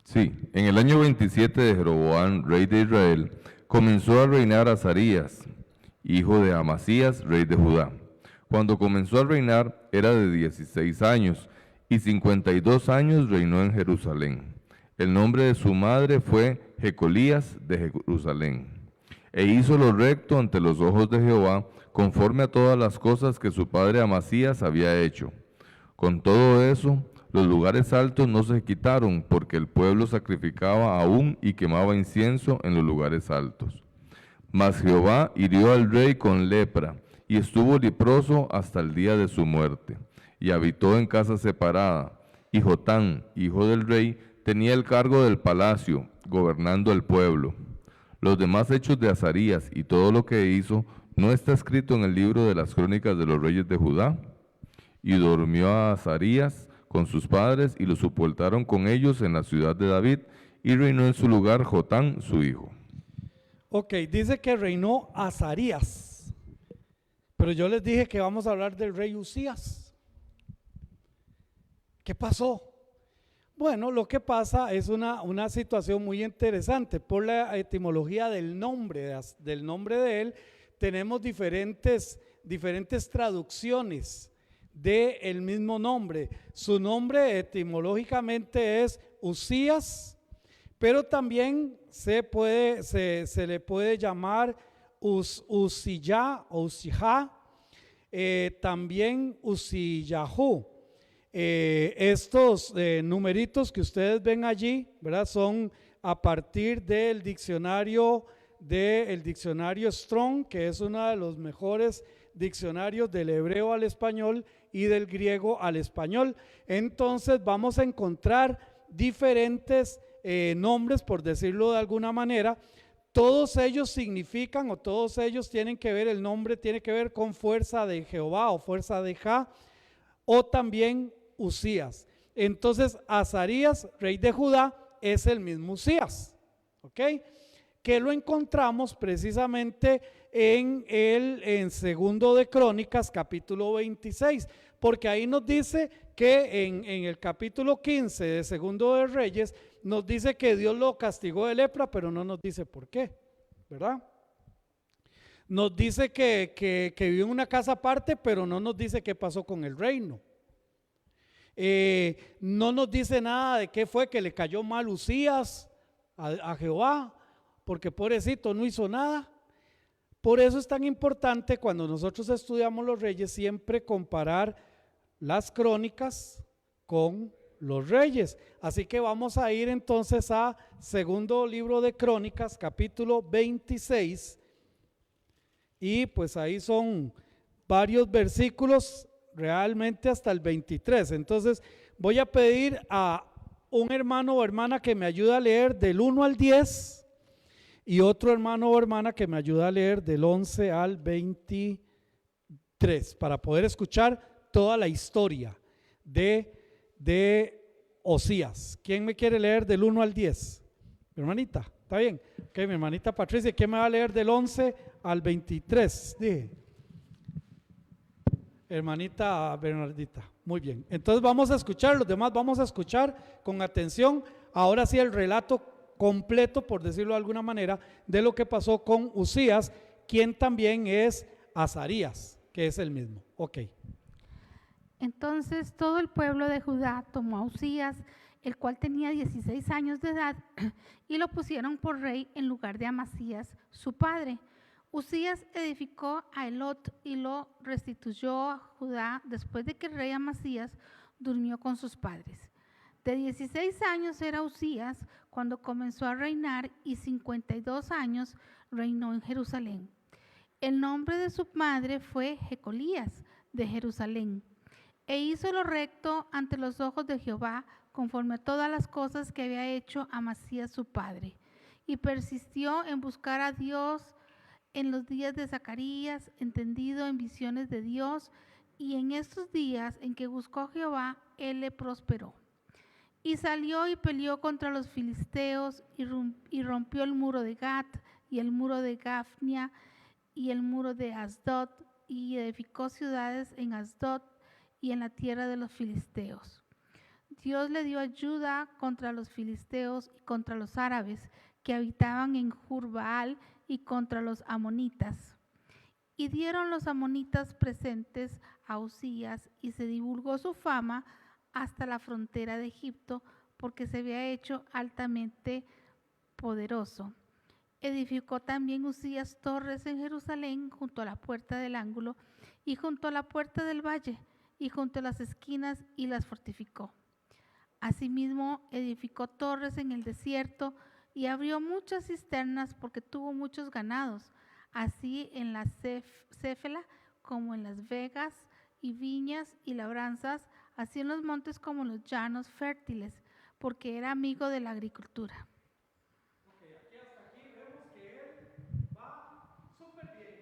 Sí, en el año 27 de Jeroboam, rey de Israel, comenzó a reinar Azarías, hijo de Amasías, rey de Judá. Cuando comenzó a reinar era de 16 años, y 52 años reinó en Jerusalén. El nombre de su madre fue Jecolías de Jerusalén. E hizo lo recto ante los ojos de Jehová, conforme a todas las cosas que su padre Amasías había hecho. Con todo eso, los lugares altos no se quitaron, porque el pueblo sacrificaba aún y quemaba incienso en los lugares altos. Mas Jehová hirió al rey con lepra, y estuvo leproso hasta el día de su muerte, y habitó en casa separada. Y Jotán, hijo del rey, tenía el cargo del palacio, gobernando el pueblo. Los demás hechos de Azarías y todo lo que hizo, ¿no está escrito en el libro de las crónicas de los reyes de Judá? Y durmió a Azarías con sus padres, y lo sepultaron con ellos en la ciudad de David, y reinó en su lugar Jotán, su hijo. Ok, dice que reinó Azarías, pero yo les dije que vamos a hablar del rey Usías. ¿Qué pasó? Bueno, lo que pasa es una situación muy interesante. Por la etimología del nombre de él, tenemos diferentes traducciones del mismo nombre. Su nombre etimológicamente es Usías, pero también se le puede llamar Usiyá o Usijá, también Usiyahu. Estos numeritos que ustedes ven allí, ¿verdad? Son a partir del diccionario Strong, que es uno de los mejores diccionarios del hebreo al español y del griego al español. Entonces vamos a encontrar diferentes nombres, por decirlo de alguna manera. Todos ellos significan, o todos ellos tienen que ver, el nombre tiene que ver con fuerza de Jehová o fuerza de Jah, o también Usías. Entonces Azarías, rey de Judá, es el mismo Usías, ¿ok? Que lo encontramos precisamente en segundo de Crónicas, capítulo 26, porque ahí nos dice que en el capítulo 15 de segundo de Reyes, nos dice que Dios lo castigó de lepra, pero no nos dice por qué, ¿verdad? Nos dice que vivió en una casa aparte, pero no nos dice qué pasó con el reino. No nos dice nada de qué fue que le cayó mal Usías a Jehová, porque pobrecito no hizo nada. Por eso es tan importante cuando nosotros estudiamos los reyes siempre comparar las crónicas con los reyes. Así que vamos a ir entonces a segundo libro de Crónicas, capítulo 26, y pues ahí son varios versículos, realmente hasta el 23. Entonces voy a pedir a un hermano o hermana que me ayude a leer del 1 al 10 y otro hermano o hermana que me ayude a leer del 11 al 23 para poder escuchar toda la historia de Osías. ¿Quién me quiere leer del 1 al 10? Mi hermanita, ¿está bien? Ok, mi hermanita Patricia. ¿Quién me va a leer del 11 al 23? Dije. Hermanita Bernardita, muy bien. Entonces vamos a escuchar, los demás vamos a escuchar con atención, ahora sí el relato completo, por decirlo de alguna manera, de lo que pasó con Usías, quien también es Azarías, que es el mismo. Ok. Entonces todo el pueblo de Judá tomó a Usías, el cual tenía 16 años de edad, y lo pusieron por rey en lugar de Amasías, su padre. Usías edificó a Elot y lo restituyó a Judá después de que el rey Amasías durmió con sus padres. De 16 años era Usías cuando comenzó a reinar, y 52 años reinó en Jerusalén. El nombre de su madre fue Jecolías de Jerusalén. E hizo lo recto ante los ojos de Jehová, conforme a todas las cosas que había hecho Amasías su padre. Y persistió en buscar a Dios en los días de Zacarías, entendido en visiones de Dios, y en estos días en que buscó a Jehová, él le prosperó. Y salió y peleó contra los filisteos, y rompió el muro de Gat, y el muro de Gafnia, y el muro de Asdod, y edificó ciudades en Asdod y en la tierra de los filisteos. Dios le dio ayuda contra los filisteos y contra los árabes que habitaban en Jurbaal y contra los amonitas. Y dieron los amonitas presentes a Uzías y se divulgó su fama hasta la frontera de Egipto porque se había hecho altamente poderoso. Edificó también Uzías torres en Jerusalén junto a la puerta del ángulo y junto a la puerta del valle y junto a las esquinas y las fortificó. Asimismo edificó torres en el desierto y abrió muchas cisternas porque tuvo muchos ganados, así en la Céfela como en las vegas y viñas y labranzas, así en los montes como en los llanos fértiles, porque era amigo de la agricultura. Aquí hasta aquí vemos que él va súper bien,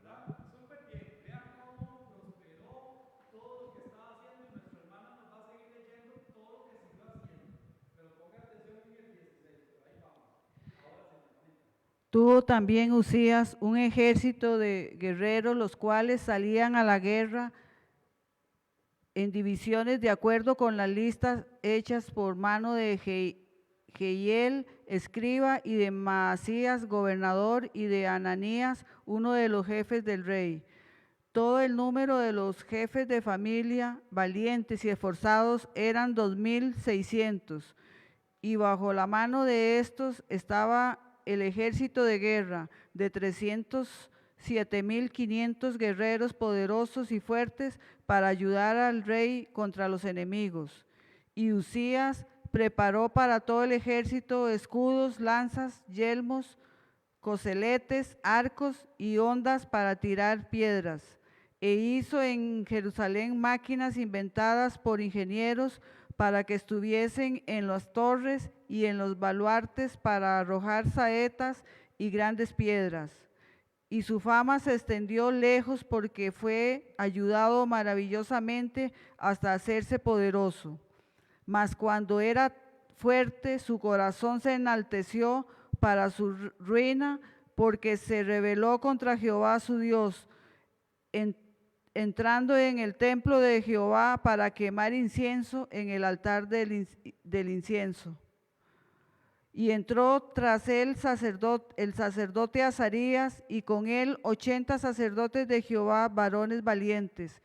¿verdad? Súper bien. Vean cómo prosperó todo lo que estaba haciendo y nuestra hermana nos va a seguir leyendo todo lo que siguió haciendo. Pero ponga atención en el 16, por ahí vamos. Ahora sí. Tuvo también Uzías un ejército de guerreros, los cuales salían a la guerra en divisiones de acuerdo con las listas hechas por mano de Jehiel, escriba, y de Maasías, gobernador, y de Ananías, uno de los jefes del rey. Todo el número de los jefes de familia, valientes y esforzados, eran 2,600, y bajo la mano de estos estaba el ejército de guerra de 307,500 guerreros poderosos y fuertes para ayudar al rey contra los enemigos. Y Uzías preparó para todo el ejército escudos, lanzas, yelmos, coseletes, arcos y hondas para tirar piedras. E hizo en Jerusalén máquinas inventadas por ingenieros para que estuviesen en las torres y en los baluartes para arrojar saetas y grandes piedras. Y su fama se extendió lejos porque fue ayudado maravillosamente hasta hacerse poderoso. Mas cuando era fuerte, su corazón se enalteció para su ruina, porque se rebeló contra Jehová su Dios, entrando en el templo de Jehová para quemar incienso en el altar del incienso. Y entró tras él el sacerdote Azarías, y con él 80 sacerdotes de Jehová, varones valientes,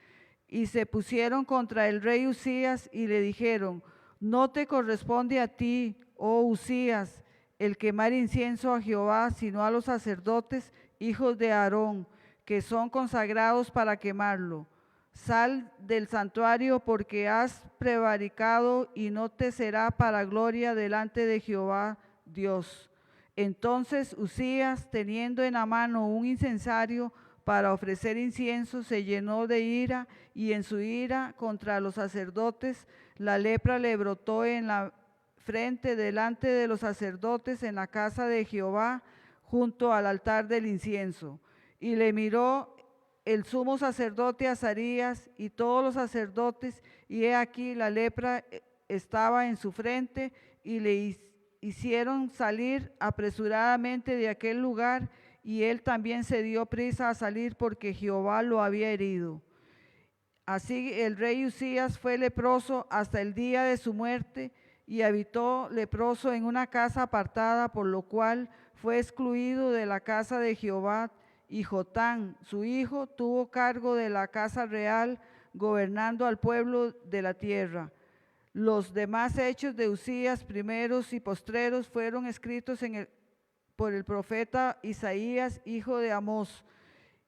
y se pusieron contra el rey Uzías y le dijeron: no te corresponde a ti, oh Uzías, el quemar incienso a Jehová, sino a los sacerdotes, hijos de Aarón, que son consagrados para quemarlo. Sal del santuario, porque has prevaricado, y no te será para gloria delante de Jehová Dios. Entonces Uzías, teniendo en la mano un incensario para ofrecer incienso, se llenó de ira, y en su ira contra los sacerdotes la lepra le brotó en la frente delante de los sacerdotes en la casa de Jehová, junto al altar del incienso. Y le miró el sumo sacerdote Azarías y todos los sacerdotes, y he aquí la lepra estaba en su frente, y le hicieron salir apresuradamente de aquel lugar, y él también se dio prisa a salir porque Jehová lo había herido. Así el rey Uzías fue leproso hasta el día de su muerte, y habitó leproso en una casa apartada, por lo cual fue excluido de la casa de Jehová. Y Jotán, su hijo, tuvo cargo de la casa real, gobernando al pueblo de la tierra. Los demás hechos de Uzías, primeros y postreros, fueron escritos por el profeta Isaías, hijo de Amós.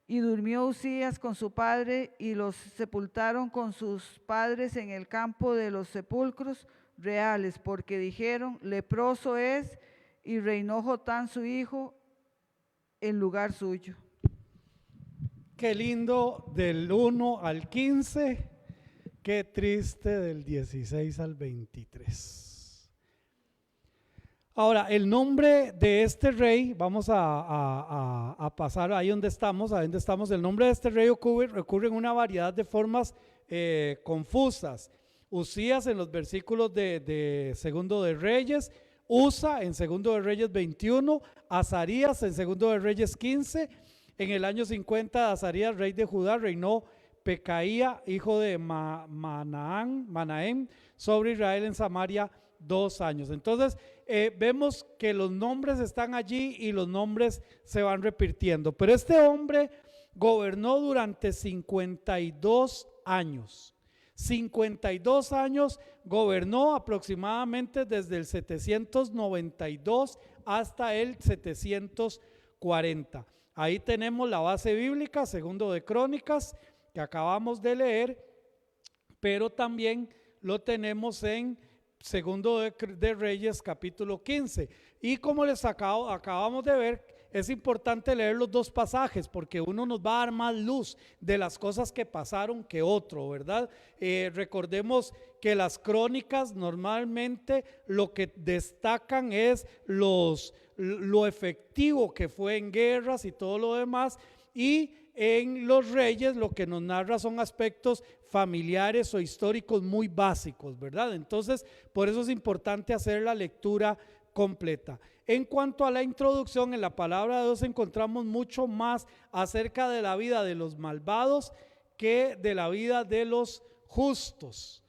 Y durmió Uzías con su padre, y los sepultaron con sus padres en el campo de los sepulcros reales, porque dijeron: leproso es, y reinó Jotán su hijo en lugar suyo. Qué lindo del 1 al 15, qué triste del 16 al 23. Ahora, el nombre de este rey, vamos a pasar ahí donde estamos, el nombre de este rey ocurre en una variedad de formas confusas. Uzías en los versículos de Segundo de Reyes, Usa en Segundo de Reyes 21, Azarías en Segundo de Reyes 15. En el año 50, Azarías, rey de Judá, reinó Pecaía, hijo de Manahem, sobre Israel en Samaria 2 años. Entonces vemos que los nombres están allí y los nombres se van repitiendo. Pero este hombre gobernó durante 52 años. 52 años gobernó, aproximadamente desde el 792 hasta el 740. Ahí tenemos la base bíblica, segundo de Crónicas, que acabamos de leer, pero también lo tenemos en segundo de Reyes, capítulo 15. Y como les acabamos de ver, es importante leer los dos pasajes porque uno nos va a dar más luz de las cosas que pasaron que otro, ¿verdad? Recordemos que las crónicas normalmente lo que destacan es lo efectivo que fue en guerras y todo lo demás, y en los reyes lo que nos narra son aspectos familiares o históricos muy básicos, ¿verdad? Entonces, por eso es importante hacer la lectura completa. En cuanto a la introducción, en la palabra de Dios encontramos mucho más acerca de la vida de los malvados que de la vida de los justos.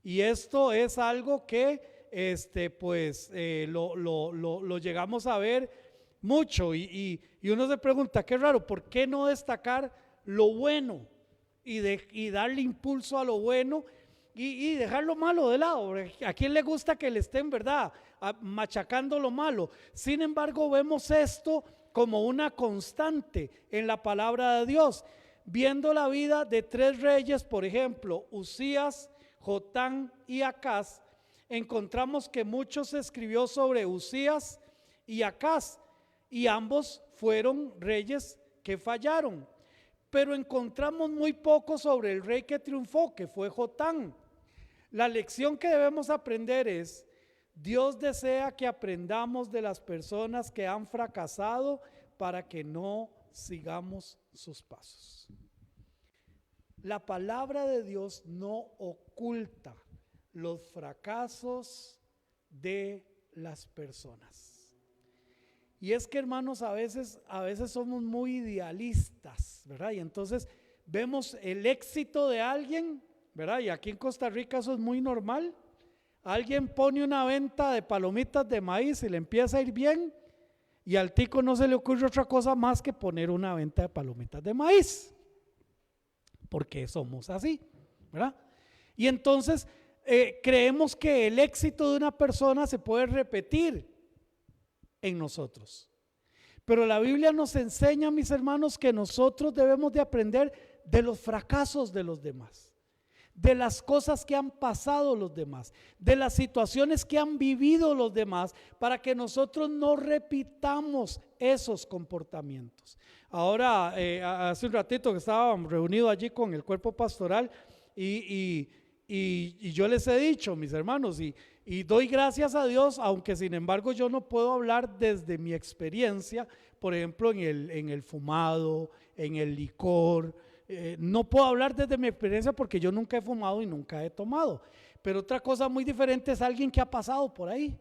Y esto es algo que lo llegamos a ver mucho y uno se pregunta, qué raro, ¿por qué no destacar lo bueno y darle impulso a lo bueno y dejar lo malo de lado? ¿A quién le gusta que le estén, verdad, machacando lo malo? Sin embargo, vemos esto como una constante en la palabra de Dios, viendo la vida de 3 reyes, por ejemplo, Uzías, Jotán y Acaz. Encontramos que mucho se escribió sobre Uzías y Acaz, y ambos fueron reyes que fallaron, pero encontramos muy poco sobre el rey que triunfó, que fue Jotán. La lección que debemos aprender es: Dios desea que aprendamos de las personas que han fracasado para que no sigamos sus pasos. La palabra de Dios no oculta los fracasos de las personas. Y es que, hermanos, a veces somos muy idealistas, ¿verdad? Y entonces vemos el éxito de alguien, ¿verdad? Y aquí en Costa Rica eso es muy normal. Alguien pone una venta de palomitas de maíz y le empieza a ir bien, y al tico no se le ocurre otra cosa más que poner una venta de palomitas de maíz, porque somos así, ¿verdad? Y entonces creemos que el éxito de una persona se puede repetir en nosotros. Pero la Biblia nos enseña, mis hermanos, que nosotros debemos de aprender de los fracasos de los demás, de las cosas que han pasado los demás, de las situaciones que han vivido los demás, para que nosotros no repitamos esos comportamientos. Ahora, hace un ratito que estábamos reunidos allí con el cuerpo pastoral y yo les he dicho, mis hermanos, y doy gracias a Dios, aunque sin embargo yo no puedo hablar desde mi experiencia, por ejemplo en el fumado, en el licor. No puedo hablar desde mi experiencia porque yo nunca he fumado y nunca he tomado. Pero otra cosa muy diferente es alguien que ha pasado por ahí,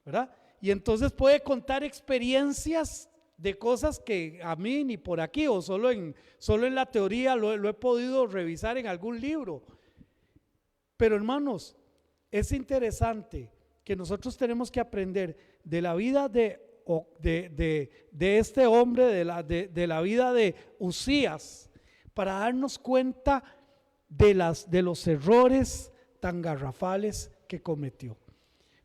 ¿verdad? Y entonces puede contar experiencias de cosas que a mí ni por aquí o solo en la teoría lo he podido revisar en algún libro. Pero, hermanos, es interesante que nosotros tenemos que aprender de la vida de este hombre, de la vida de Uzías, para darnos cuenta de los errores tan garrafales que cometió,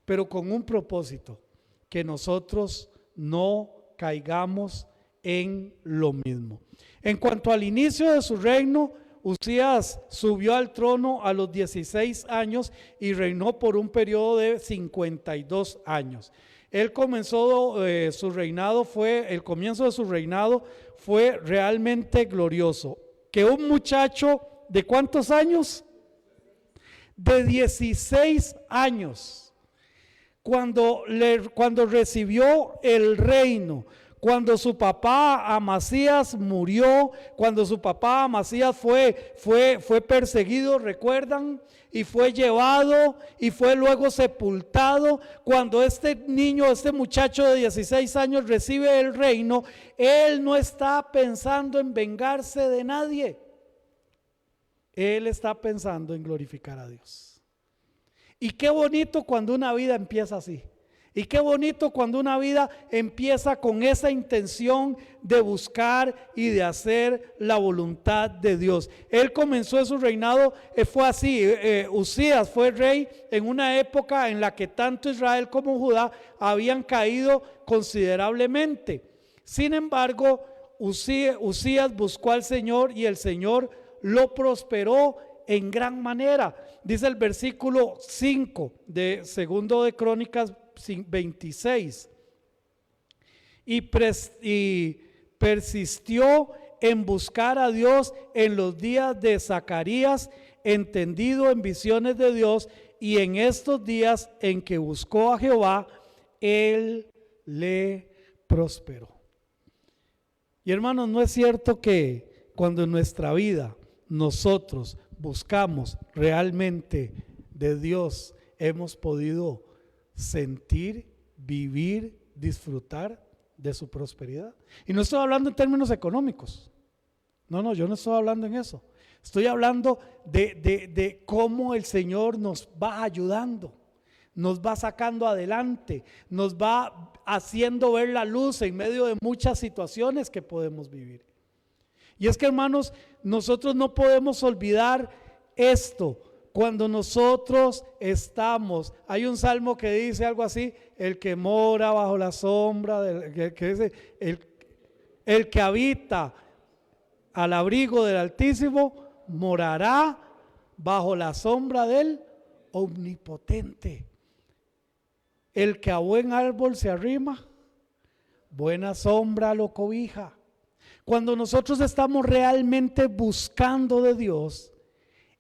pero con un propósito: que nosotros no caigamos en lo mismo. En cuanto al inicio de su reino, Uzías subió al trono a los 16 años y reinó por un periodo de 52 años. Él comenzó el comienzo de su reinado fue realmente glorioso. Que un muchacho de ¿cuántos años? De 16 años, cuando recibió el reino, cuando su papá Amasías murió, cuando su papá Amasías fue perseguido, ¿recuerdan? Y fue llevado y fue luego sepultado. Cuando este muchacho de 16 años recibe el reino, él no está pensando en vengarse de nadie. él está pensando en glorificar a Dios. Y qué bonito cuando una vida empieza así. Y qué bonito cuando una vida empieza con esa intención de buscar y de hacer la voluntad de Dios. Él comenzó su reinado, fue así. Usías fue rey en una época en la que tanto Israel como Judá habían caído considerablemente. Sin embargo, Usías buscó al Señor y el Señor lo prosperó en gran manera. Dice el versículo 5 de Segundo de Crónicas 26, y persistió en buscar a Dios en los días de Zacarías, entendido en visiones de Dios, y en estos días en que buscó a Jehová, él le prosperó. Y hermanos, ¿no es cierto que cuando en nuestra vida nosotros buscamos realmente de Dios, hemos podido sentir, vivir, disfrutar de su prosperidad? Y no estoy hablando en términos económicos. No, yo no estoy hablando en eso. Estoy hablando de cómo el Señor nos va ayudando, nos va sacando adelante, nos va haciendo ver la luz en medio de muchas situaciones que podemos vivir. Y es que, hermanos, nosotros no podemos olvidar esto. Cuando nosotros estamos, hay un salmo que dice algo así: el que mora bajo la sombra, el que habita al abrigo del Altísimo, morará bajo la sombra del Omnipotente. El que a buen árbol se arrima, buena sombra lo cobija. Cuando nosotros estamos realmente buscando de Dios,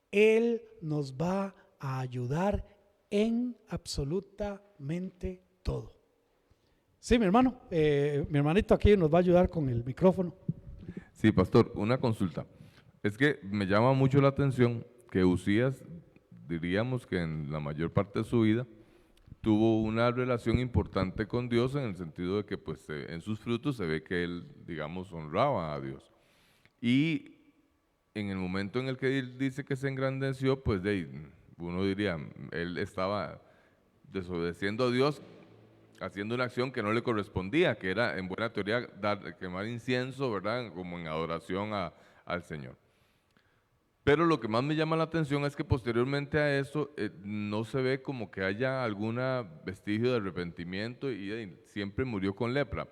Él nos va a ayudar en absolutamente todo. Sí, mi hermano, mi hermanito aquí nos va a ayudar con el micrófono. Sí, pastor, una consulta. Es que me llama mucho la atención que Usías, diríamos que en la mayor parte de su vida, tuvo una relación importante con Dios, en el sentido de que pues en sus frutos se ve que él, digamos, honraba a Dios. Y en el momento en el que él dice que se engrandeció, pues uno diría, él estaba desobedeciendo a Dios, haciendo una acción que no le correspondía, que era en buena teoría quemar incienso, ¿verdad?, como en adoración al Señor. Pero lo que más me llama la atención es que posteriormente a eso no se ve como que haya alguna vestigio de arrepentimiento y siempre murió con lepra.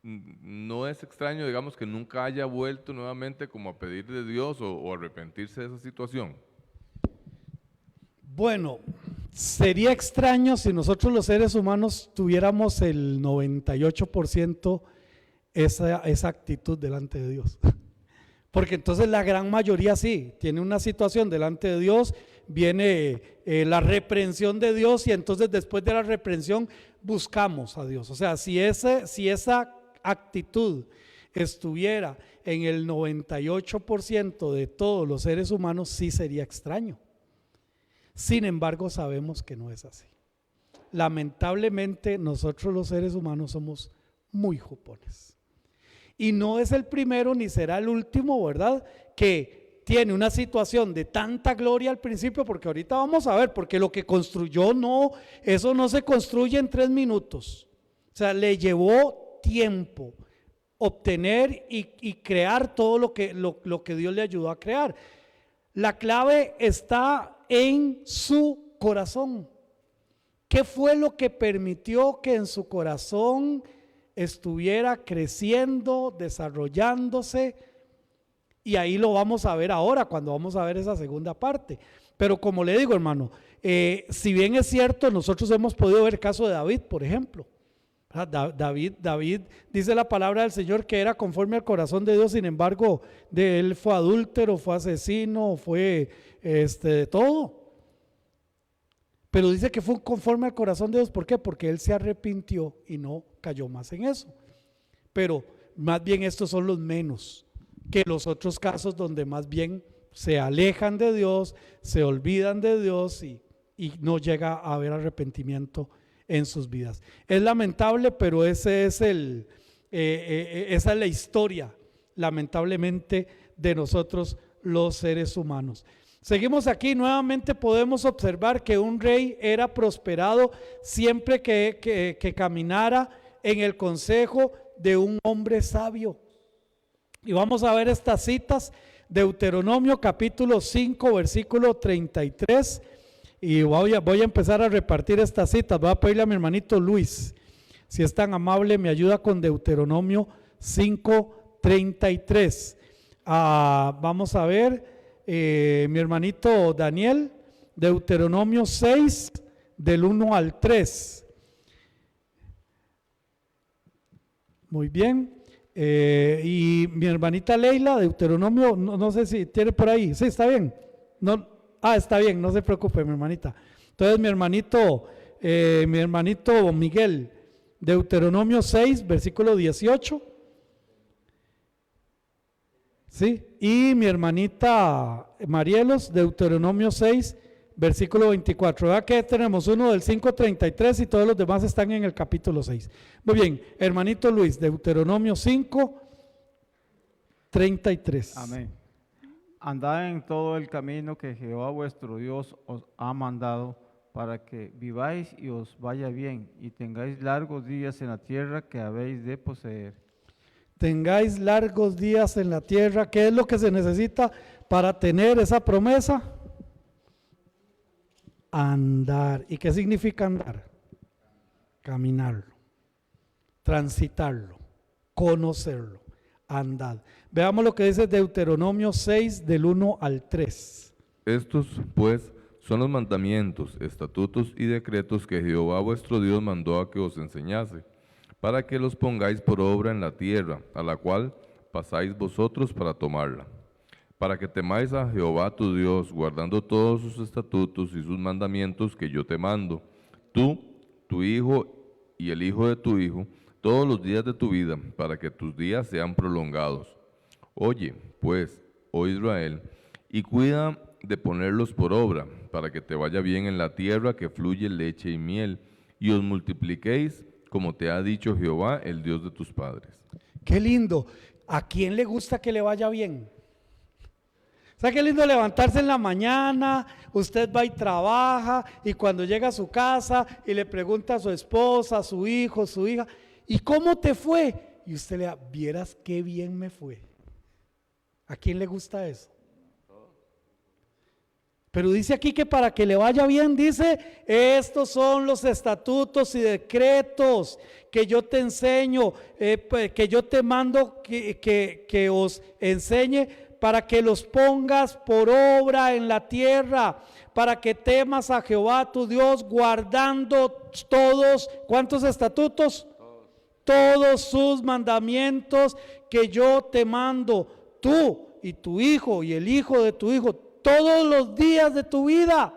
No es extraño, digamos, que nunca haya vuelto nuevamente como a pedir de Dios o arrepentirse de esa situación. Bueno, sería extraño si nosotros los seres humanos tuviéramos el 98% esa actitud delante de Dios. Porque entonces la gran mayoría sí, tiene una situación delante de Dios, viene la reprensión de Dios y entonces después de la reprensión buscamos a Dios. O sea, si esa actitud estuviera en el 98% de todos los seres humanos, sí sería extraño. Sin embargo, sabemos que no es así. Lamentablemente, nosotros los seres humanos somos muy jupones. Y no es el primero ni será el último, ¿verdad?, que tiene una situación de tanta gloria al principio, porque ahorita vamos a ver, porque lo que construyó eso no se construye en 3 minutos. O sea, le llevó tiempo obtener y crear todo lo que Dios le ayudó a crear. La clave está en su corazón. ¿Qué fue lo que permitió que en su corazón estuviera creciendo, desarrollándose? Y ahí lo vamos a ver ahora, cuando vamos a ver esa segunda parte. Pero como le digo, hermano, si bien es cierto, nosotros hemos podido ver el caso de David, por ejemplo. David, dice la palabra del Señor que era conforme al corazón de Dios, sin embargo, él fue adúltero, fue asesino, fue de todo. Pero dice que fue conforme al corazón de Dios. ¿Por qué? Porque él se arrepintió y no cayó más en eso. Pero más bien estos son los menos que los otros casos donde más bien se alejan de Dios, se olvidan de Dios y no llega a haber arrepentimiento en sus vidas. Es lamentable, pero esa es la historia, lamentablemente, de nosotros los seres humanos. Seguimos aquí, nuevamente podemos observar que un rey era prosperado siempre que caminara en el consejo de un hombre sabio. Y vamos a ver estas citas, Deuteronomio capítulo 5, versículo 33, y voy a empezar a repartir estas citas. Voy a pedirle a mi hermanito Luis, si es tan amable, me ayuda con Deuteronomio 5, 33. Vamos a ver. Mi hermanito Daniel, Deuteronomio 6, del 1 al 3. Muy bien. Y mi hermanita Leila, Deuteronomio, no sé si tiene por ahí. Sí, está bien. No, está bien, no se preocupe, mi hermanita. Entonces, mi hermanito Miguel, Deuteronomio 6, versículo 18. Sí, y mi hermanita Marielos, Deuteronomio 6, versículo 24. Vea que tenemos uno del 5:33 y todos los demás están en el capítulo 6. Muy bien, hermanito Luis, Deuteronomio 5:33. Amén. Andad en todo el camino que Jehová vuestro Dios os ha mandado, para que viváis y os vaya bien, y tengáis largos días en la tierra que habéis de poseer. Tengáis largos días en la tierra. ¿Qué es lo que se necesita para tener esa promesa? Andar. ¿Y qué significa andar? Caminarlo, transitarlo, conocerlo, andar. Veamos lo que dice Deuteronomio 6 del 1 al 3. Estos, pues, son los mandamientos, estatutos y decretos que Jehová vuestro Dios mandó a que os enseñase, para que los pongáis por obra en la tierra, a la cual pasáis vosotros para tomarla, para que temáis a Jehová tu Dios, guardando todos sus estatutos y sus mandamientos que yo te mando, tú, tu hijo y el hijo de tu hijo, todos los días de tu vida, para que tus días sean prolongados. Oye, pues, oh Israel, y cuida de ponerlos por obra, para que te vaya bien en la tierra que fluye leche y miel, y os multipliquéis, como te ha dicho Jehová, el Dios de tus padres. Qué lindo. ¿A quién le gusta que le vaya bien? O sea, qué lindo levantarse en la mañana, usted va y trabaja, y cuando llega a su casa y le pregunta a su esposa, a su hijo, su hija, ¿y cómo te fue? Y usted le da, vieras qué bien me fue. ¿A quién le gusta eso? Pero dice aquí que para que le vaya bien, dice, estos son los estatutos y decretos que yo te enseño, que yo te mando que os enseñe, para que los pongas por obra en la tierra, para que temas a Jehová tu Dios, guardando todos, ¿cuántos estatutos? Todos sus mandamientos que yo te mando, tú y tu hijo y el hijo de tu hijo, todos los días de tu vida.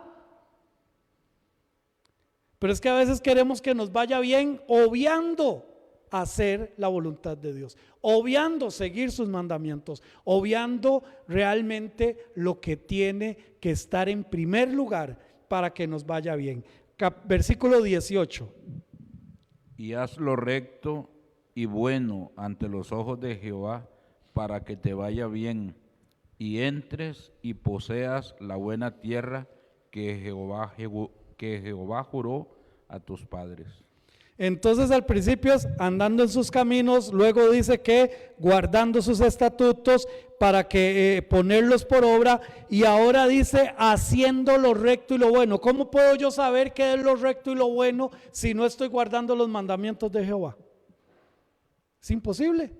Pero es que a veces queremos que nos vaya bien obviando hacer la voluntad de Dios, obviando seguir sus mandamientos, obviando realmente lo que tiene que estar en primer lugar para que nos vaya bien. Versículo 18. Y haz lo recto y bueno ante los ojos de Jehová, para que te vaya bien y entres y poseas la buena tierra que Jehová juró a tus padres. Entonces al principio es andando en sus caminos, luego dice que guardando sus estatutos para que ponerlos por obra, y ahora dice haciendo lo recto y lo bueno. ¿Cómo puedo yo saber qué es lo recto y lo bueno si no estoy guardando los mandamientos de Jehová? Es imposible.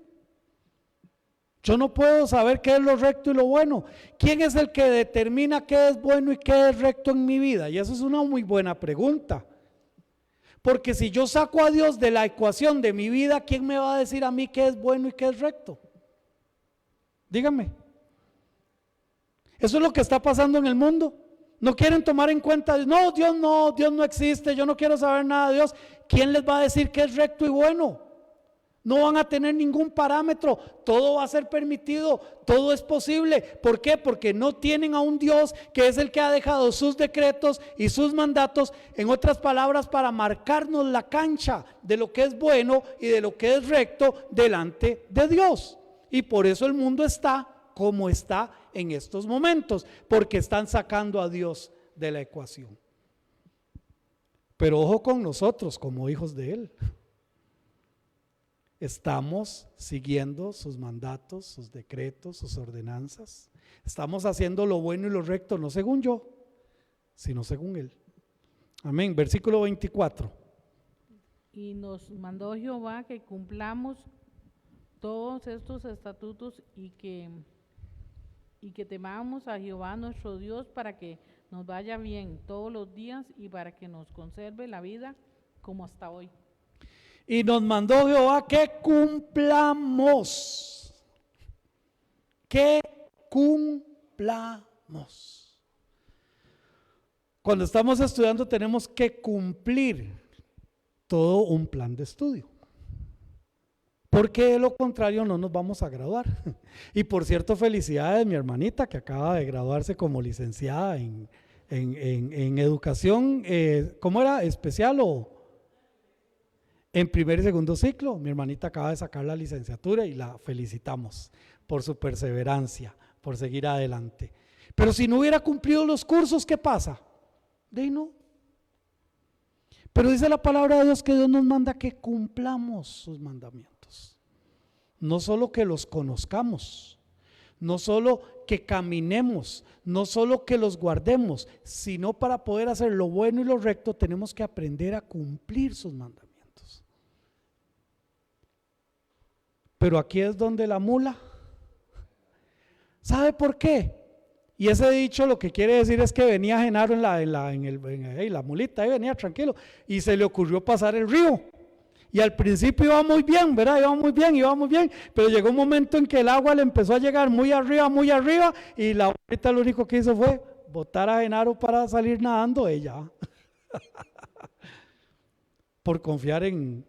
Yo no puedo saber qué es lo recto y lo bueno. ¿Quién es el que determina qué es bueno y qué es recto en mi vida? Y eso es una muy buena pregunta. Porque si yo saco a Dios de la ecuación de mi vida, ¿quién me va a decir a mí qué es bueno y qué es recto? Díganme. Eso es lo que está pasando en el mundo. No quieren tomar en cuenta, no, Dios no existe, yo no quiero saber nada de Dios. ¿Quién les va a decir qué es recto y bueno? No van a tener ningún parámetro, todo va a ser permitido, todo es posible. ¿Por qué? Porque no tienen a un Dios que es el que ha dejado sus decretos y sus mandatos, en otras palabras, para marcarnos la cancha de lo que es bueno y de lo que es recto delante de Dios. Y por eso el mundo está como está en estos momentos, porque están sacando a Dios de la ecuación. Pero ojo con nosotros como hijos de Él. Estamos siguiendo sus mandatos, sus decretos, sus ordenanzas. Estamos haciendo lo bueno y lo recto, no según yo, sino según Él. Amén. Versículo 24. Y nos mandó Jehová que cumplamos todos estos estatutos y que temamos a Jehová nuestro Dios para que nos vaya bien todos los días y para que nos conserve la vida como hasta hoy. Y nos mandó Jehová que cumplamos. Que cumplamos. Cuando estamos estudiando tenemos que cumplir todo un plan de estudio. Porque de lo contrario no nos vamos a graduar. Y por cierto, felicidades mi hermanita que acaba de graduarse como licenciada en educación, ¿cómo era? ¿Especial o? En primer y segundo ciclo. Mi hermanita acaba de sacar la licenciatura y la felicitamos por su perseverancia, por seguir adelante. Pero si no hubiera cumplido los cursos, ¿qué pasa? De ahí no. Pero dice la palabra de Dios que Dios nos manda que cumplamos sus mandamientos. No solo que los conozcamos, no solo que caminemos, no solo que los guardemos, sino para poder hacer lo bueno y lo recto tenemos que aprender a cumplir sus mandamientos. Pero aquí es donde la mula, ¿sabe por qué? Y ese dicho lo que quiere decir es que venía Genaro en la mulita, ahí venía tranquilo, y se le ocurrió pasar el río. Y al principio iba muy bien, ¿verdad? Iba muy bien, pero llegó un momento en que el agua le empezó a llegar muy arriba, y la abuelita lo único que hizo fue botar a Genaro para salir nadando ella. Por confiar en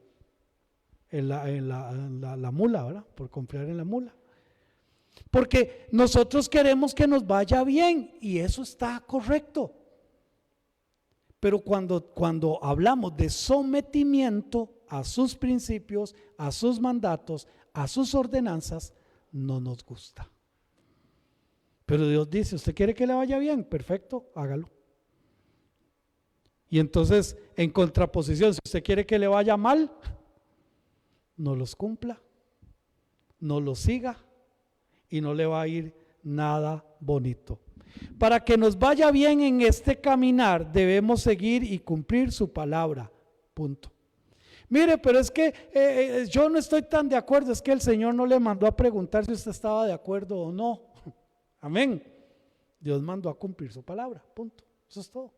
la mula, ¿verdad? Por confiar en la mula. Porque nosotros queremos que nos vaya bien y eso está correcto. Pero cuando hablamos de sometimiento a sus principios, a sus mandatos, a sus ordenanzas, no nos gusta. Pero Dios dice, ¿usted quiere que le vaya bien? Perfecto, hágalo. Y entonces, en contraposición, si usted quiere que le vaya mal, no los cumpla, no los siga y no le va a ir nada bonito. Para que nos vaya bien en este caminar, debemos seguir y cumplir su palabra, punto. Mire, pero es que yo no estoy tan de acuerdo, es que el Señor no le mandó a preguntar si usted estaba de acuerdo o no. Amén. Dios mandó a cumplir su palabra, punto. Eso es todo.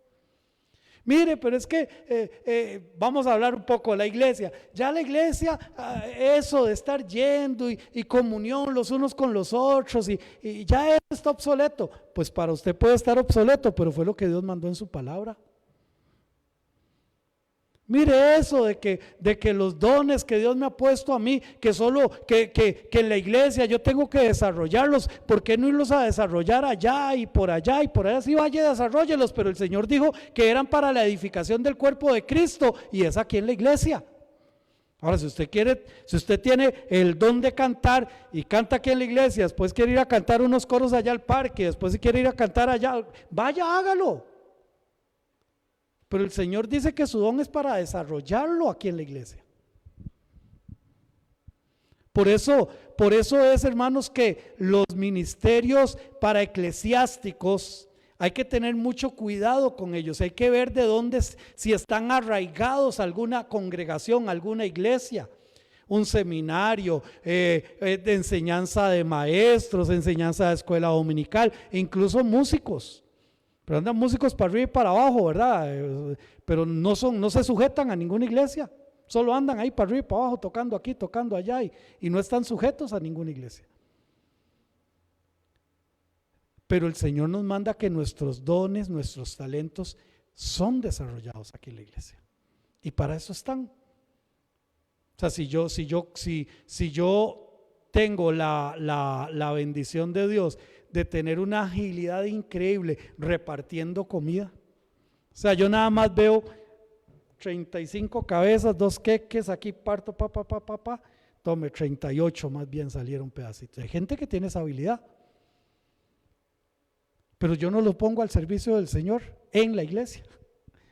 Mire, pero es que vamos a hablar un poco de la iglesia. Ya la iglesia, eso de estar yendo y comunión los unos con los otros y ya eso está obsoleto. Pues para usted puede estar obsoleto, pero fue lo que Dios mandó en su palabra. Mire eso de que los dones que Dios me ha puesto a mí, que solo que en la iglesia yo tengo que desarrollarlos, ¿por qué no irlos a desarrollar allá y por allá? Sí, vaya y desarróllelos, pero el Señor dijo que eran para la edificación del cuerpo de Cristo y es aquí en la iglesia. Ahora, si usted tiene el don de cantar y canta aquí en la iglesia, después quiere ir a cantar unos coros allá al parque, después si quiere ir a cantar allá, vaya, hágalo. Pero el Señor dice que su don es para desarrollarlo aquí en la iglesia. Por eso es, hermanos, que los ministerios para eclesiásticos hay que tener mucho cuidado con ellos. Hay que ver de dónde, si están arraigados a alguna congregación, alguna iglesia, un seminario, de enseñanza de maestros, enseñanza de escuela dominical, e incluso músicos. Pero andan músicos para arriba y para abajo, ¿verdad? Pero no se sujetan a ninguna iglesia, solo andan ahí para arriba y para abajo, tocando aquí, tocando allá y no están sujetos a ninguna iglesia. Pero el Señor nos manda que nuestros dones, nuestros talentos son desarrollados aquí en la iglesia y para eso están. O sea, si yo tengo la bendición de Dios de tener una agilidad increíble repartiendo comida. O sea, yo nada más veo 35 cabezas, 2 queques, aquí parto, tome 38 más bien salieron pedacitos. Hay gente que tiene esa habilidad. pero yo no lo pongo al servicio del Señor en la iglesia.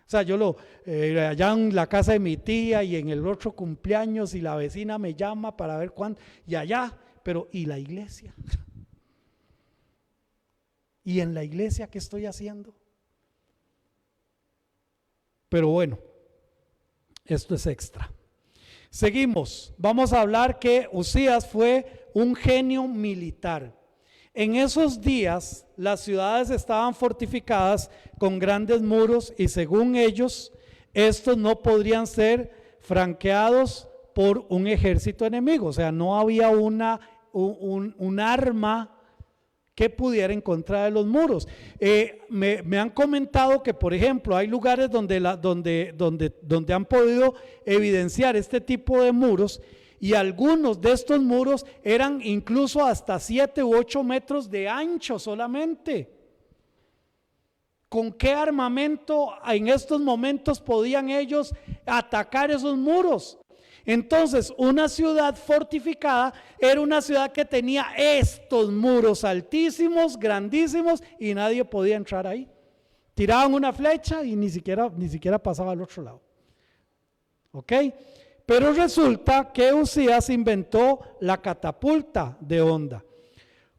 O sea, yo allá en la casa de mi tía y en el otro cumpleaños y la vecina me llama para ver cuándo, y allá, pero ¿y la iglesia? ¿Y en la iglesia qué estoy haciendo? Pero bueno, esto es extra. Seguimos, vamos a hablar que Uzías fue un genio militar. En esos días las ciudades estaban fortificadas con grandes muros y según ellos, estos no podrían ser franqueados por un ejército enemigo. O sea, no había un arma que pudiera en contra de los muros. Me han comentado que, por ejemplo, hay lugares donde han podido evidenciar este tipo de muros y algunos de estos muros eran incluso hasta 7 u 8 metros de ancho solamente. ¿Con qué armamento en estos momentos podían ellos atacar esos muros? Entonces, una ciudad fortificada era una ciudad que tenía estos muros altísimos, grandísimos, y nadie podía entrar ahí. Tiraban una flecha y ni siquiera pasaba al otro lado. ¿Ok? Pero resulta que Uzías inventó la catapulta de onda,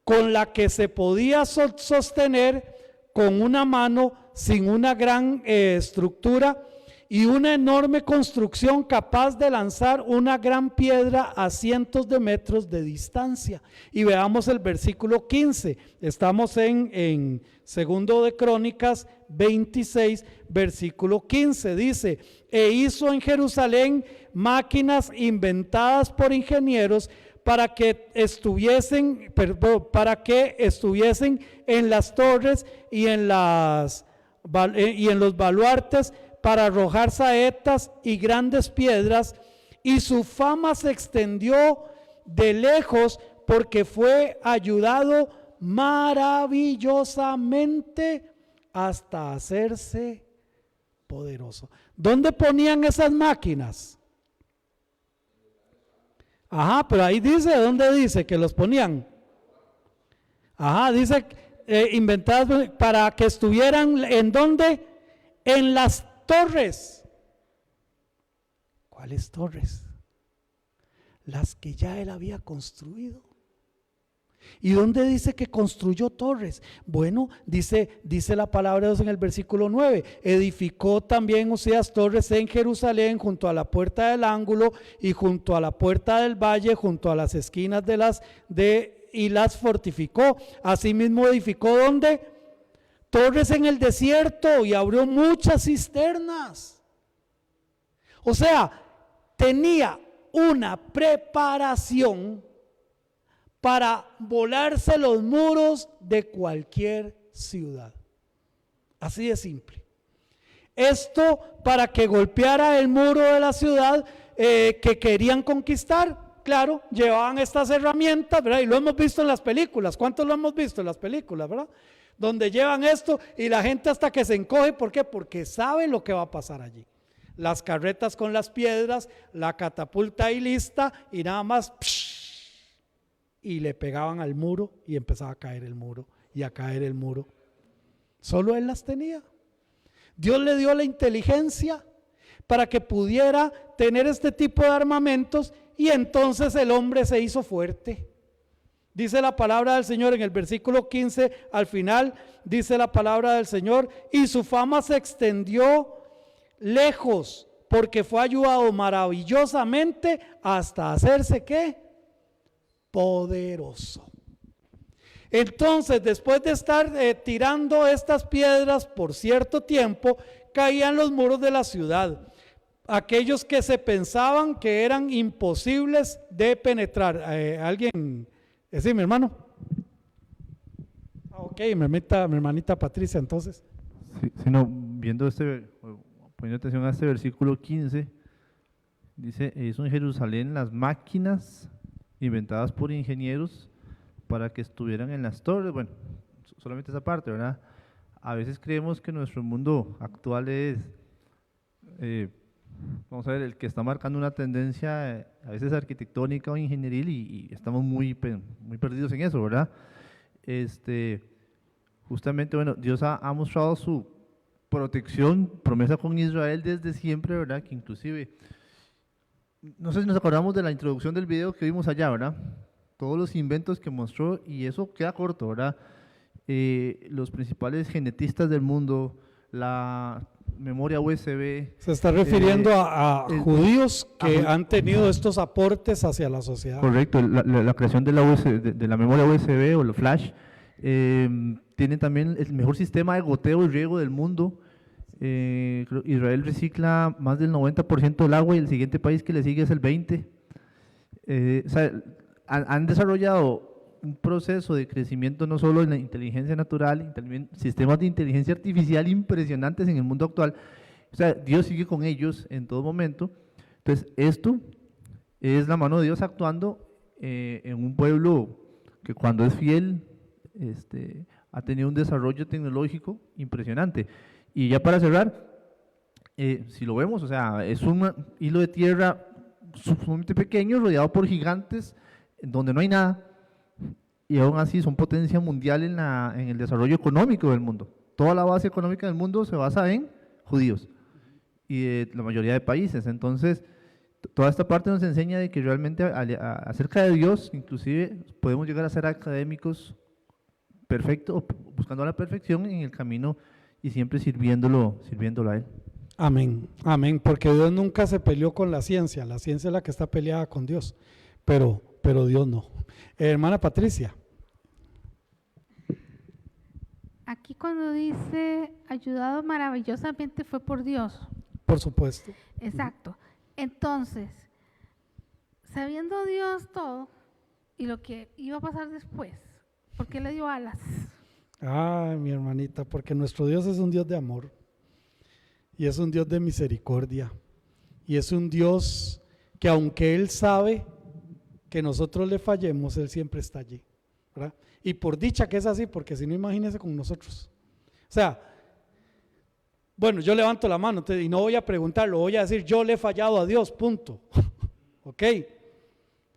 con la que se podía sostener con una mano sin una gran estructura y una enorme construcción capaz de lanzar una gran piedra a cientos de metros de distancia. Y veamos el versículo 15, estamos en Segundo de Crónicas 26, versículo 15, dice: e hizo en Jerusalén máquinas inventadas por ingenieros para que estuviesen en las torres y en los baluartes para arrojar saetas y grandes piedras, y su fama se extendió de lejos porque fue ayudado maravillosamente hasta hacerse poderoso. ¿Dónde ponían esas máquinas? Ajá, pero ahí dice, ¿dónde dice que los ponían? Ajá, dice inventadas para que estuvieran, ¿en dónde? En las torres. ¿Cuáles torres? Las que ya él había construido. ¿Y dónde dice que construyó torres? Bueno, dice la palabra de Dios en el versículo 9: edificó también Uzías torres en Jerusalén, junto a la puerta del ángulo y junto a la puerta del valle, junto a las esquinas y las fortificó. Asimismo edificó, ¿dónde? Torres en el desierto, y abrió muchas cisternas. O sea, tenía una preparación para volarse los muros de cualquier ciudad. Así de simple. Esto para que golpeara el muro de la ciudad que querían conquistar. Claro, llevaban estas herramientas, ¿verdad? Y lo hemos visto en las películas. ¿Cuántos lo hemos visto en las películas, verdad? Donde llevan esto y la gente hasta que se encoge. ¿Por qué? Porque sabe lo que va a pasar allí. Las carretas con las piedras, la catapulta ahí lista, y nada más y le pegaban al muro y empezaba a caer el muro y a caer el muro. Solo él las tenía. Dios le dio la inteligencia para que pudiera tener este tipo de armamentos, y entonces el hombre se hizo fuerte. Dice la palabra del Señor en el versículo 15, al final dice la palabra del Señor: y su fama se extendió lejos porque fue ayudado maravillosamente hasta hacerse, ¿qué? Poderoso. Entonces, después de estar tirando estas piedras por cierto tiempo, caían los muros de la ciudad, aquellos que se pensaban que eran imposibles de penetrar. ¿Alguien? Sí, mi hermano. Ok, mi hermanita Patricia, entonces. Sí, no, poniendo atención a este versículo 15, dice: hizo en Jerusalén las máquinas inventadas por ingenieros para que estuvieran en las torres. Bueno, solamente esa parte, ¿verdad? A veces creemos que nuestro mundo actual es, vamos a ver, el que está marcando una tendencia a veces arquitectónica o ingenieril, y estamos muy perdidos en eso, ¿verdad? justamente, bueno, Dios ha mostrado su protección, promesa con Israel desde siempre, ¿verdad? Que inclusive, no sé si nos acordamos de la introducción del video que vimos allá, ¿verdad? Todos los inventos que mostró, y eso queda corto, ¿verdad? Los principales genetistas del mundo, la memoria USB. Se está refiriendo a judíos que han tenido estos aportes hacia la sociedad. Correcto, la creación de de la memoria USB o la flash. Tiene también el mejor sistema de goteo y riego del mundo. Israel recicla más del 90% del agua y el siguiente país que le sigue es el 20%. O sea, han desarrollado un proceso de crecimiento no solo en la inteligencia natural, también sistemas de inteligencia artificial impresionantes en el mundo actual. O sea, Dios sigue con ellos en todo momento. Entonces, esto es la mano de Dios actuando en un pueblo que cuando es fiel, ha tenido un desarrollo tecnológico impresionante. Y ya para cerrar, si lo vemos, o sea, es un hilo de tierra sumamente pequeño, rodeado por gigantes, donde no hay nada, y aún así son potencia mundial en el desarrollo económico del mundo. Toda la base económica del mundo se basa en judíos y de la mayoría de países. Entonces, toda esta parte nos enseña de que realmente acerca de Dios, inclusive podemos llegar a ser académicos perfectos, buscando la perfección en el camino y siempre sirviéndolo a Él. Amén, amén, porque Dios nunca se peleó con la ciencia es la que está peleada con Dios, pero Dios no. Hermana Patricia. Aquí cuando dice ayudado maravillosamente fue por Dios. Por supuesto. Exacto. Entonces, sabiendo Dios todo y lo que iba a pasar después, ¿por qué le dio alas? Ay, mi hermanita, porque nuestro Dios es un Dios de amor y es un Dios de misericordia y es un Dios que aunque Él sabe que nosotros le fallemos, Él siempre está allí, ¿verdad? Y por dicha que es así, porque si no, imagínense con nosotros. O sea, bueno, yo levanto la mano y no voy a preguntarlo, voy a decir, yo le he fallado a Dios, punto. ¿Ok?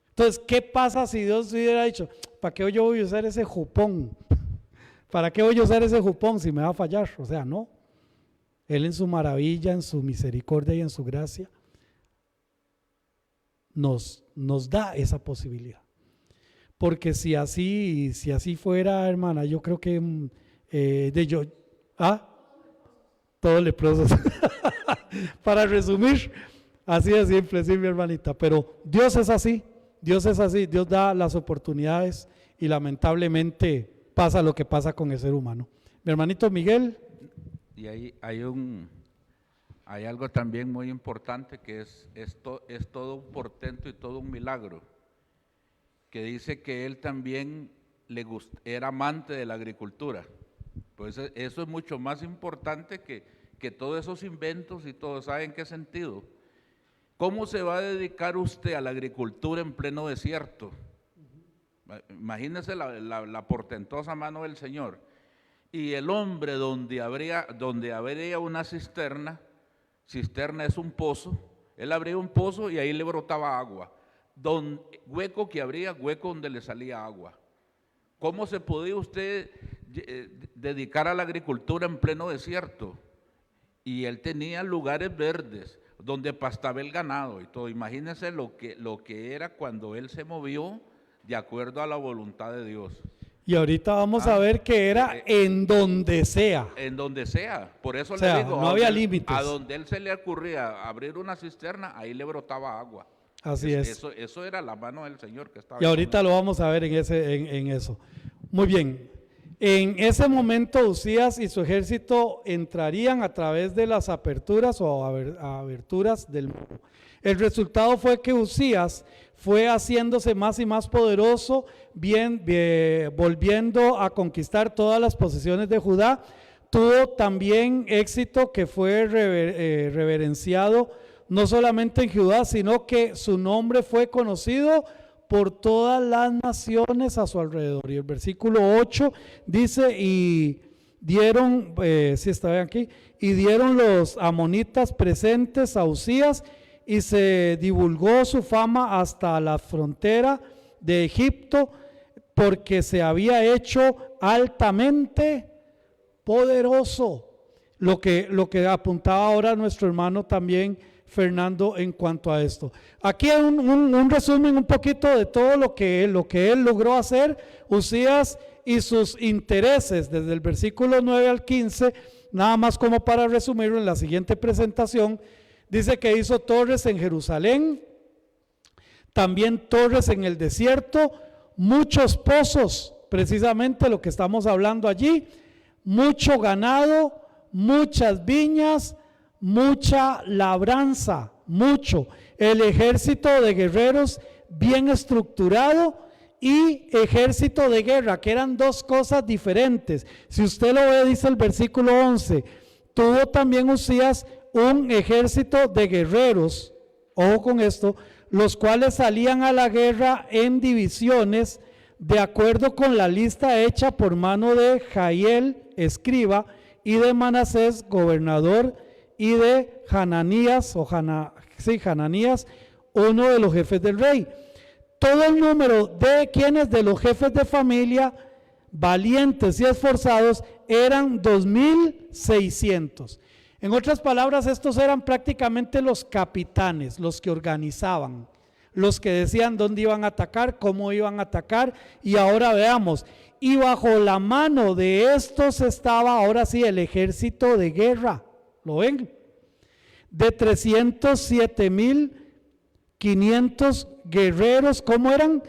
Entonces, ¿qué pasa si Dios hubiera dicho, ¿para qué yo voy a usar ese jupón? ¿Para qué voy a usar ese jupón si me va a fallar? O sea, no. Él en su maravilla, en su misericordia y en su gracia nos da esa posibilidad. Porque si así fuera, hermana, yo creo que todos leprosos. Para resumir, así de simple, sí, mi hermanita. Pero Dios es así, Dios da las oportunidades y lamentablemente pasa lo que pasa con el ser humano. Mi hermanito Miguel. Y ahí hay algo también muy importante que es todo un portento y todo un milagro, que dice que él también era amante de la agricultura. Pues eso es mucho más importante que todos esos inventos y todo. ¿Sabe en qué sentido? ¿Cómo se va a dedicar usted a la agricultura en pleno desierto? Imagínese la portentosa mano del Señor. Y el hombre donde habría una cisterna es un pozo, él abría un pozo y ahí le brotaba agua. Hueco que abría, hueco donde le salía agua. ¿Cómo se podía usted dedicar a la agricultura en pleno desierto? Y él tenía lugares verdes donde pastaba el ganado y todo. Imagínense lo que era cuando él se movió de acuerdo a la voluntad de Dios. Y ahorita vamos a ver que era en donde sea. En donde sea. Por eso le digo, no había límites. A donde él se le ocurría abrir una cisterna, ahí le brotaba agua. Así es. Eso era la mano del Señor que estaba. Y ahorita lo vamos a ver en eso. Muy bien. En ese momento Usías y su ejército entrarían a través de las aperturas o aberturas del muro. El resultado fue que Usías fue haciéndose más y más poderoso, volviendo a conquistar todas las posesiones de Judá. Tuvo también éxito que fue reverenciado no solamente en Judá, sino que su nombre fue conocido por todas las naciones a su alrededor. Y el versículo 8 dice, y dieron los amonitas presentes a Usías, y se divulgó su fama hasta la frontera de Egipto, porque se había hecho altamente poderoso. Lo que apuntaba ahora nuestro hermano también, Fernando, en cuanto a esto. Aquí hay un resumen un poquito de todo lo que él logró hacer, Uzías y sus intereses, desde el versículo 9 al 15, nada más como para resumirlo en la siguiente presentación. Dice que hizo torres en Jerusalén, también torres en el desierto, muchos pozos, precisamente lo que estamos hablando allí, mucho ganado, muchas viñas, mucha labranza, mucho. El ejército de guerreros bien estructurado y ejército de guerra, que eran dos cosas diferentes. Si usted lo ve, dice el versículo 11, tuvo también Uzías un ejército de guerreros, ojo con esto, los cuales salían a la guerra en divisiones, de acuerdo con la lista hecha por mano de Jael, escriba, y de Manasés, gobernador, y de Hananías, Hananías, uno de los jefes del rey. Todo el número de quienes de los jefes de familia, valientes y esforzados, eran 2,600. En otras palabras, estos eran prácticamente los capitanes, los que organizaban, los que decían dónde iban a atacar, cómo iban a atacar. Y ahora veamos, y bajo la mano de estos estaba ahora sí el ejército de guerra, ¿lo ven? De 307,500 guerreros, ¿cómo eran?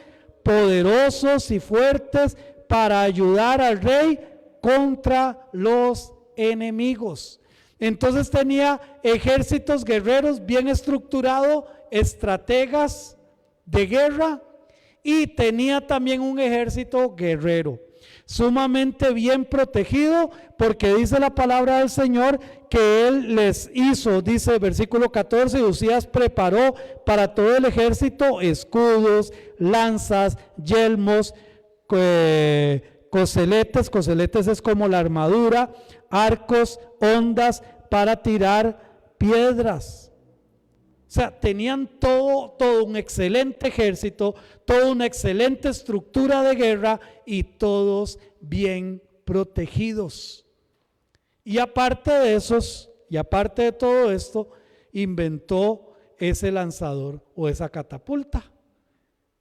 Poderosos y fuertes para ayudar al rey contra los enemigos. Entonces tenía ejércitos guerreros bien estructurados, estrategas de guerra, y tenía también un ejército guerrero sumamente bien protegido, porque dice la palabra del Señor que Él les hizo, dice el versículo 14, Uzías preparó para todo el ejército escudos, lanzas, yelmos, coseletes es como la armadura, arcos, ondas para tirar piedras. O sea, tenían todo un excelente ejército, toda una excelente estructura de guerra y todos bien protegidos. Y aparte de esos, y aparte de todo esto, inventó ese lanzador o esa catapulta.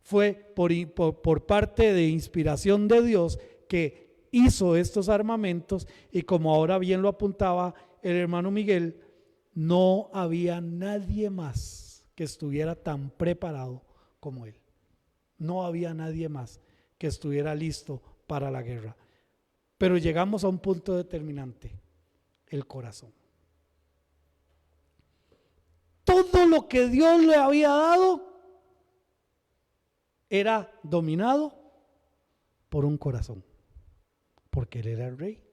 Fue por parte de inspiración de Dios que hizo estos armamentos, y como ahora bien lo apuntaba el hermano Miguel, no había nadie más que estuviera tan preparado como él. No había nadie más que estuviera listo para la guerra. Pero llegamos a un punto determinante: el corazón. Todo lo que Dios le había dado era dominado por un corazón, porque él era el rey.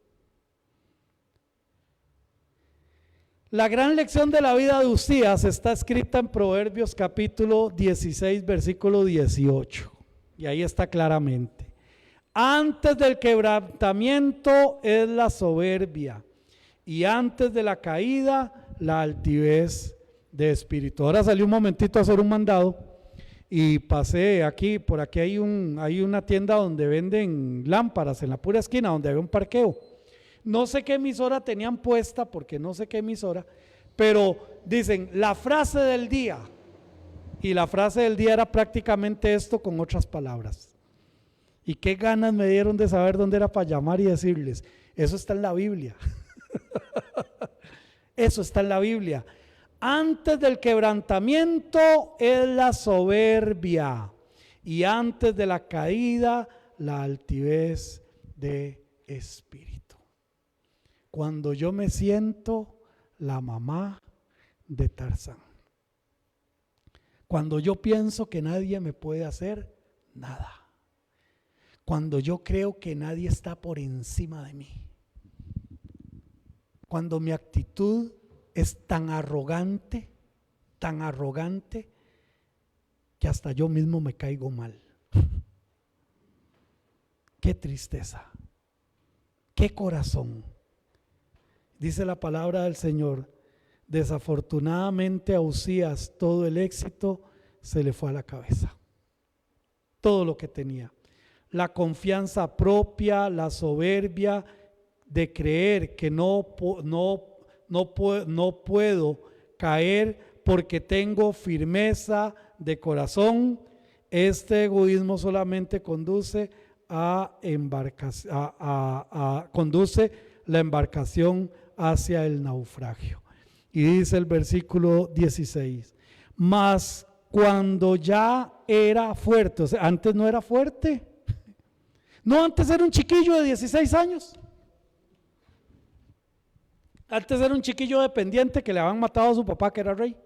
La gran lección de la vida de Uzías está escrita en Proverbios capítulo 16, versículo 18. Y ahí está claramente: antes del quebrantamiento es la soberbia, y antes de la caída la altivez de espíritu. Ahora salí un momentito a hacer un mandado y pasé aquí, por aquí hay una tienda donde venden lámparas en la pura esquina, donde había un parqueo. No sé qué emisora tenían puesta, porque no sé qué emisora, pero dicen la frase del día, y la frase del día era prácticamente esto con otras palabras. Y qué ganas me dieron de saber dónde era para llamar y decirles: eso está en la Biblia. Eso está en la Biblia. Antes del quebrantamiento es la soberbia, y antes de la caída la altivez de espíritu. Cuando yo me siento la mamá de Tarzán, cuando yo pienso que nadie me puede hacer nada, cuando yo creo que nadie está por encima de mí, cuando mi actitud es tan arrogante, que hasta yo mismo me caigo mal. Qué tristeza, qué corazón. Dice la palabra del Señor: desafortunadamente a Uzías todo el éxito se le fue a la cabeza, todo lo que tenía, la confianza propia, la soberbia, de creer que no puedo caer porque tengo firmeza de corazón, este egoísmo solamente conduce conduce la embarcación hacia el naufragio. Y dice el versículo 16, mas cuando ya era fuerte, o sea, antes no era fuerte, no, antes era un chiquillo de 16 años, antes era un chiquillo dependiente que le habían matado a su papá que era rey,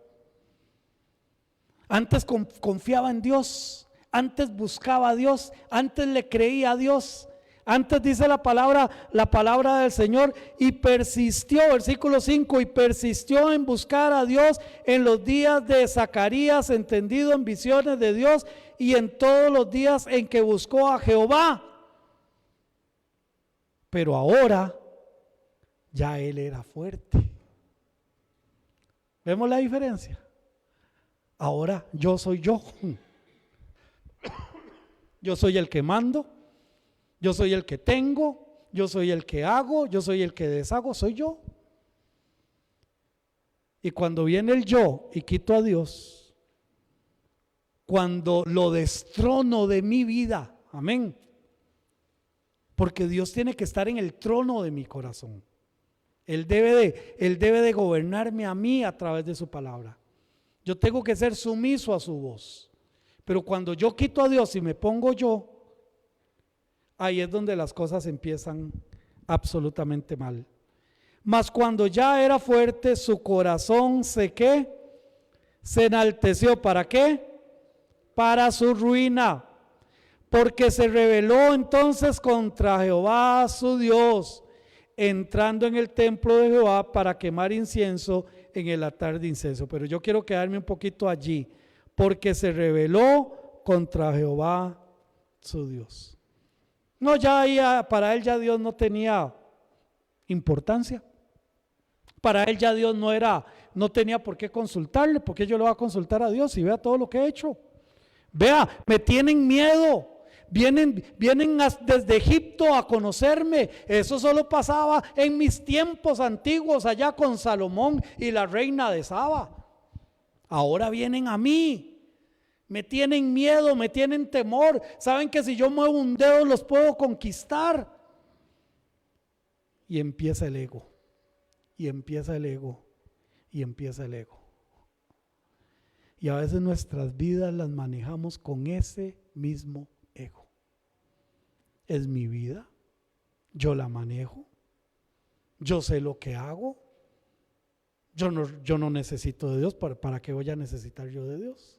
antes confiaba en Dios, antes buscaba a Dios, antes le creía a Dios. Antes dice la palabra del Señor, y persistió, versículo 5, y persistió en buscar a Dios en los días de Zacarías, entendido en visiones de Dios, y en todos los días en que buscó a Jehová. Pero ahora ya él era fuerte. ¿Vemos la diferencia? Ahora yo soy yo. Yo soy el que mando. Yo soy el que tengo, yo soy el que hago, yo soy el que deshago, soy yo. Y cuando viene el yo y quito a Dios, cuando lo destrono de mi vida, amén, porque Dios tiene que estar en el trono de mi corazón. Él debe de gobernarme a mí a través de su palabra. Yo tengo que ser sumiso a su voz. Pero cuando yo quito a Dios y me pongo yo, ahí es donde las cosas empiezan absolutamente mal. Mas cuando ya era fuerte, su corazón se enalteció. ¿Para qué? Para su ruina. Porque se rebeló entonces contra Jehová su Dios, entrando en el templo de Jehová para quemar incienso en el altar de incienso. Pero yo quiero quedarme un poquito allí. Porque se rebeló contra Jehová su Dios. No, para él ya Dios no tenía importancia. Para él ya Dios no tenía por qué consultarle, porque yo le voy a consultar a Dios y vea todo lo que he hecho. Vea, me tienen miedo. Vienen desde Egipto a conocerme. Eso solo pasaba en mis tiempos antiguos allá con Salomón y la reina de Saba. Ahora vienen a mí. Me tienen miedo, me tienen temor. Saben que si yo muevo un dedo los puedo conquistar. Y empieza el ego. Y empieza el ego. Y empieza el ego. Y a veces nuestras vidas las manejamos con ese mismo ego. Es mi vida. Yo la manejo. Yo sé lo que hago. Yo no necesito de Dios. ¿Para qué voy a necesitar yo de Dios?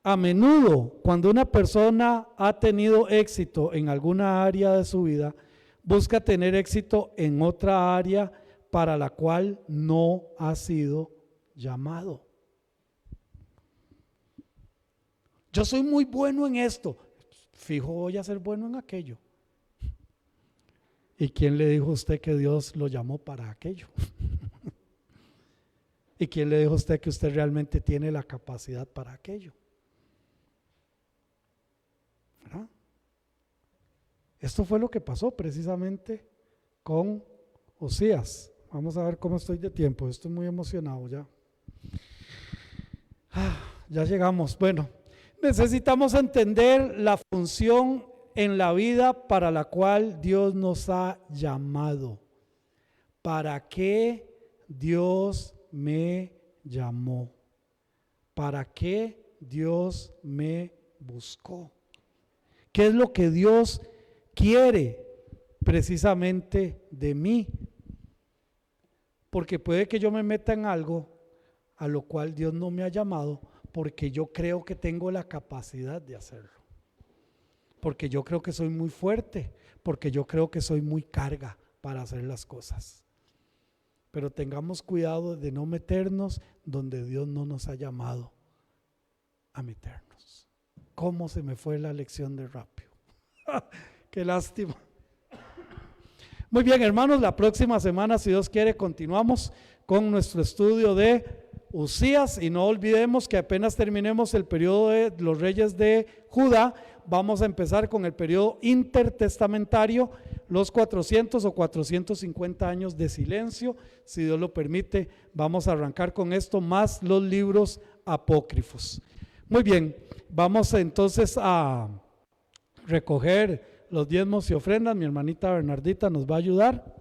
A menudo, cuando una persona ha tenido éxito en alguna área de su vida, busca tener éxito en otra área para la cual no ha sido llamado. Yo soy muy bueno en esto, fijo voy a ser bueno en aquello. ¿Y quién le dijo a usted que Dios lo llamó para aquello? ¿Y quién le dijo a usted que usted realmente tiene la capacidad para aquello? ¿Verdad? Esto fue lo que pasó precisamente con Osías. Vamos a ver cómo estoy de tiempo. Estoy muy emocionado ya. Ya llegamos. Bueno, necesitamos entender la función en la vida para la cual Dios nos ha llamado. ¿Para qué Dios me llamó? ¿Para qué Dios me buscó? ¿Qué es lo que Dios quiere precisamente de mí? Porque puede que yo me meta en algo a lo cual Dios no me ha llamado, porque yo creo que tengo la capacidad de hacerlo, porque yo creo que soy muy fuerte, porque yo creo que soy muy carga para hacer las cosas. Pero tengamos cuidado de no meternos donde Dios no nos ha llamado a meternos. ¿Cómo se me fue la lección de rápido? Qué lástima. Muy bien, hermanos, la próxima semana, si Dios quiere, continuamos con nuestro estudio de Usías, y no olvidemos que apenas terminemos el periodo de los reyes de Judá, vamos a empezar con el periodo intertestamentario, los 400 o 450 años de silencio. Si Dios lo permite, vamos a arrancar con esto, más los libros apócrifos. Muy bien, vamos entonces a recoger los diezmos y ofrendas. Mi hermanita Bernardita nos va a ayudar.